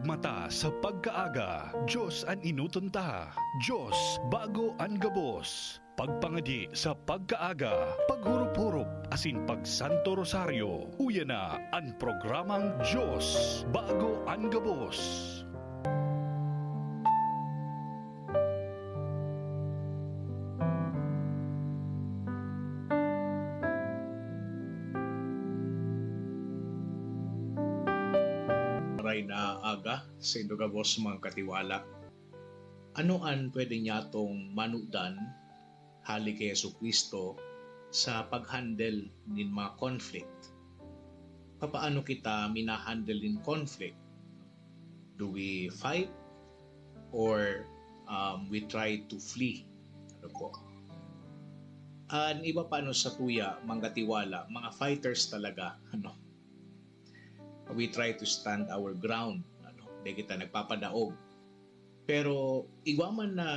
mata sa pagkaaga, Diyos an inutunta, Diyos bago an gabos. Pagpangadi sa pagkaaga, paghurup-hurup asin pagsanto rosaryo, uya na ang programang Diyos bago an gabos. Na aga sa indugabos mga katiwala. Ano ang pwede niya itong manudan hali kay Yesu Kristo sa pag-handle ng mga conflict? Papaano kita minahandle in conflict? Do we fight or we try to flee? Ano po? Ang iba paano sa tuya, mga katiwala, mga fighters talaga, we try to stand our ground, di kita nagpapadaog. Pero igwaman na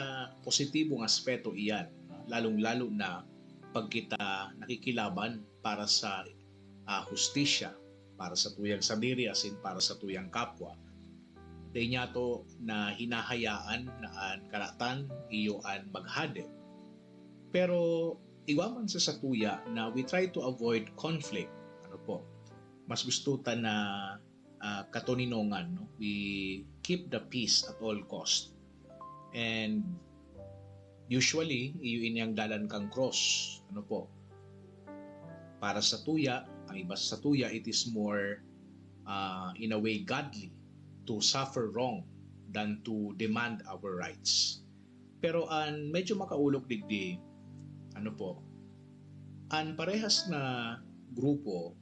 positibong aspeto iyan, lalong-lalo na pag kita nakikilaban para sa hustisya, para sa tuyang sabiri, asin para sa tuyang kapwa. Di niya to na hinahayaan na ang karatan iyo ang maghade. Pero igwaman sa tuya na we try to avoid conflict. Mas gusto ta na katuninongan, no? We keep the peace at all cost. And usually, iyo inyang dalan kang cross. Para sa tuya, ang iba sa tuya, it is more in a way godly to suffer wrong than to demand our rights. Pero ang medyo makaulog digdi, ang parehas na grupo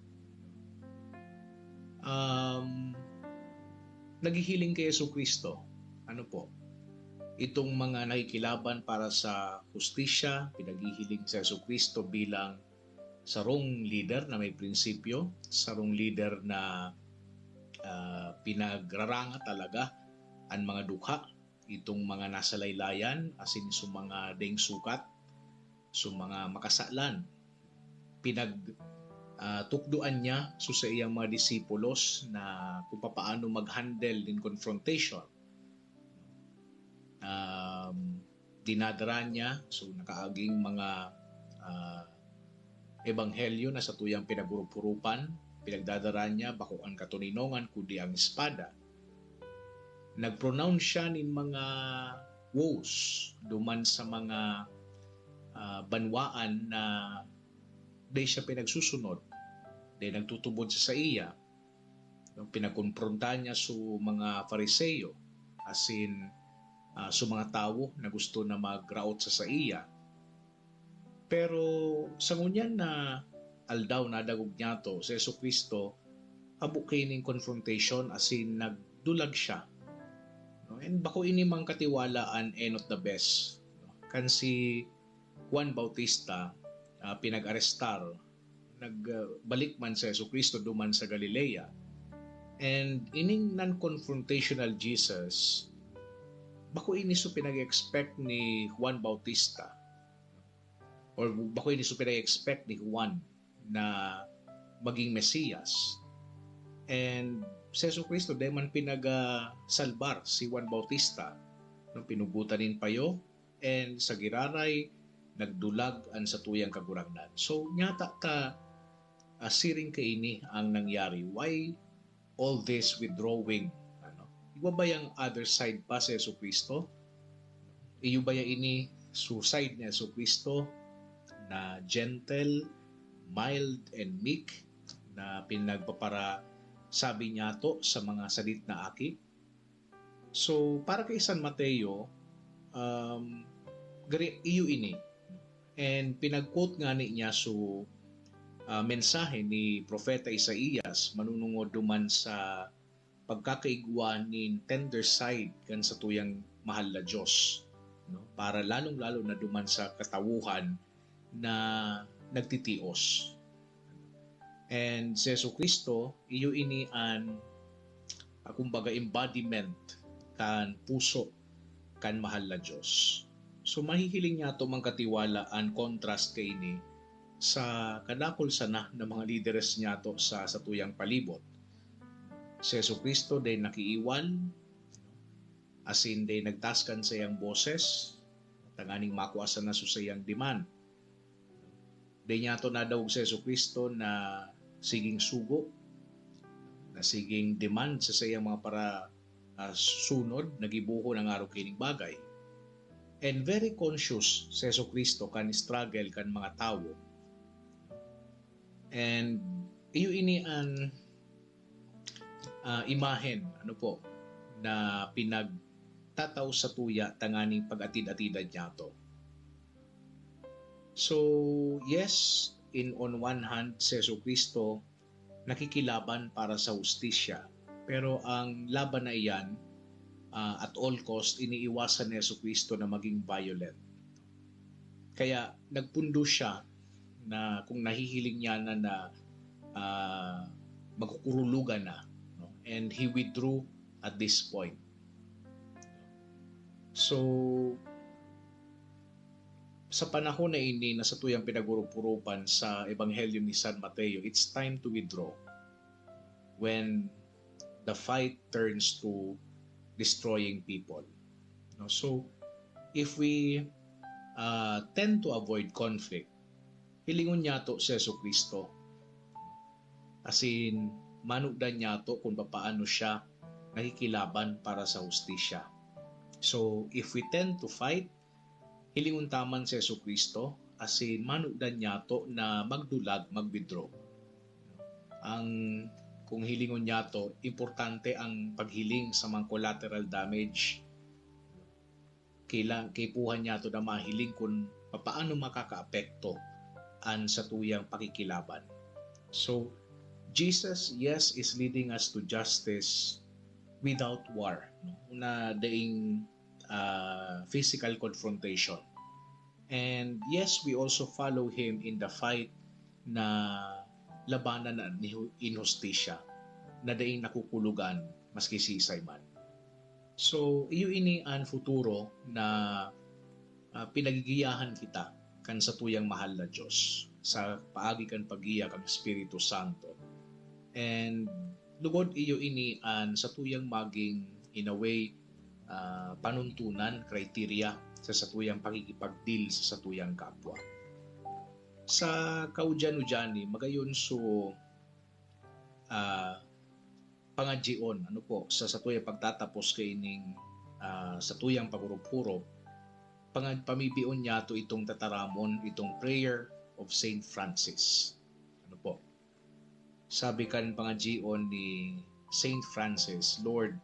naghihiling kay Yesu Kristo. Itong mga nakikilaban para sa hustisya, pinaghihiling sa Yesu Kristo bilang sarong leader na may prinsipyo, sarong leader na pinagraranga talaga ang mga dukha, itong mga nasa laylayan, asin sa mga deng sukat, sa mga makasalan, tukduan niya sa iyang mga disipulos na kung paano mag-handle in confrontation. Dinadara niya nakaaging mga ebanghelyo na sa tuyang pinagurupurupan, pinagdadara niya bako ang katuninongan kundi ang espada. Nag-pronounce siya ng mga woes duman sa mga banwaan na di siya pinagsusunod, di nagtutubod sa iya. Pinakonfronta niya sa mga Fariseo, asin sa mga tao na gusto na mag-raot sa iya. Pero sa ngunyan na aldaw na dagog niya to sa Yesu Kristo, abo kaining confrontation, asin nagdulag siya. And bako ini mang katiwalaan and not the best. Kan si Juan Bautista, pinag-arestar, nagbalik man sa Yesu Kristo duman sa Galilea. And ining non-confrontational Jesus, bako ini so pinag-expect ni Juan Bautista, or bako ini so pinag-expect ni Juan na maging Mesiyas. And sa Yesu Kristo, dahil man pinag-salbar si Juan Bautista, nung pinugutanin payo, and sa giraray, nagdulag ang sa tuyang kagurangnan. So, nyata ta siring kaini ang nangyari. Why all this withdrawing? Iba ba yung other side pa sa Yesu Kristo? Iyo ba yung ini suicide ni Yesu Kristo na gentle, mild, and meek na pinagpapara sabi niya to sa mga salit na aki? So, para kay San Mateo, iyo ini. And pinag-quote nga niya so mensahe ni Propeta Isaías manunungod duman sa pagkakaigwa ni tender side kan sa tuyang mahal na Diyos. Para lalong-lalo na duman sa katawuhan na nagtitios. And si Yesu Kristo, iyo ini an kumbaga embodiment kan puso kan mahal na Diyos. So mahihiling niya ito mga katiwala ang contrast kay ini sa kadakol sana ng mga leaders niya to sa tuyang palibot. Si Jesucristo day nakiiwan, as in day nagtaskan sa iyang boses, tanganing makuasa na sa iyang demand. Day niya to nadawog si Jesucristo na siging sugo, na siging demand sa iyang mga para sunod, nagibuho ng araw kining bagay. And very conscious si Jesucristo kan struggle kan mga tao. And iyo ini ang imahen na pinagtataw sa tuya tanganing pag-atid-atidan niya to. So yes, on one hand si Jesucristo nakikilaban para sa hustisya, pero ang laban na iyan at all cost iniiwasan ni Jesucristo na maging violent. Kaya nagpundo siya na kung nahihiling niya na magkukurulugan na, no? And he withdrew at this point. So sa panahon na ini na sa tuyang pinagurupurupan sa Ebanghelyo ni San Mateo, it's time to withdraw when the fight turns to destroying people. No? So if we tend to avoid conflict, hilingon niya to si Jesucristo. As in, manugdan niya to kung paano siya nakikilaban para sa hustisya. So if we tend to fight, hilingon taman si Jesucristo, as in manugdan niya to na magdulag, mag-withdraw. Kung hilingon niya to, importante ang paghiling sa mga collateral damage. Kaipuhan niya to na mahiling kung paano makakaapekto an sa tuyang pakikilaban. So, Jesus, yes, is leading us to justice without war. Na daing physical confrontation. And yes, we also follow him in the fight na labanan na inhustisya na daing nakukulugan maski sisay man. So, iyo ini ang futuro na pinagigiyahan kita kan sa tuyang mahal na Diyos sa paagi kan pagiya kang Espiritu Santo. And lugod iyo ini ang sa tuyang maging in a way panuntunan, kriteria sa satuyang pakikipagdeal sa satuyang kapwa. Sa kaudyan-udyani, magayon so pangadjion, sa satuyang pagtatapos kaining satuyang pagurupuro, pamipion niya to itong tataramon, itong prayer of Saint Francis. Sabi kan pangadjion ni Saint Francis, Lord,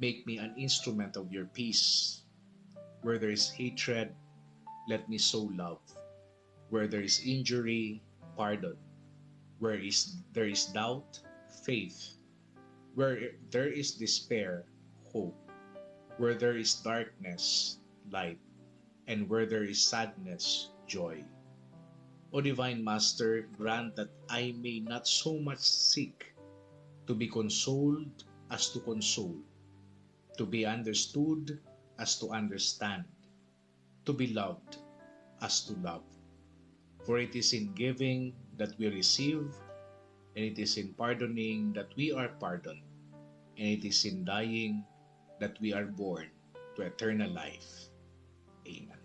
make me an instrument of your peace. Where there is hatred, let me sow love. Where there is injury, pardon. Where there is doubt, faith. Where there is despair, hope. Where there is darkness, light. And where there is sadness, joy. O Divine Master, grant that I may not so much seek to be consoled as to console, to be understood as to understand, to be loved as to love. For it is in giving that we receive, and it is in pardoning that we are pardoned, and it is in dying that we are born to eternal life. Amen.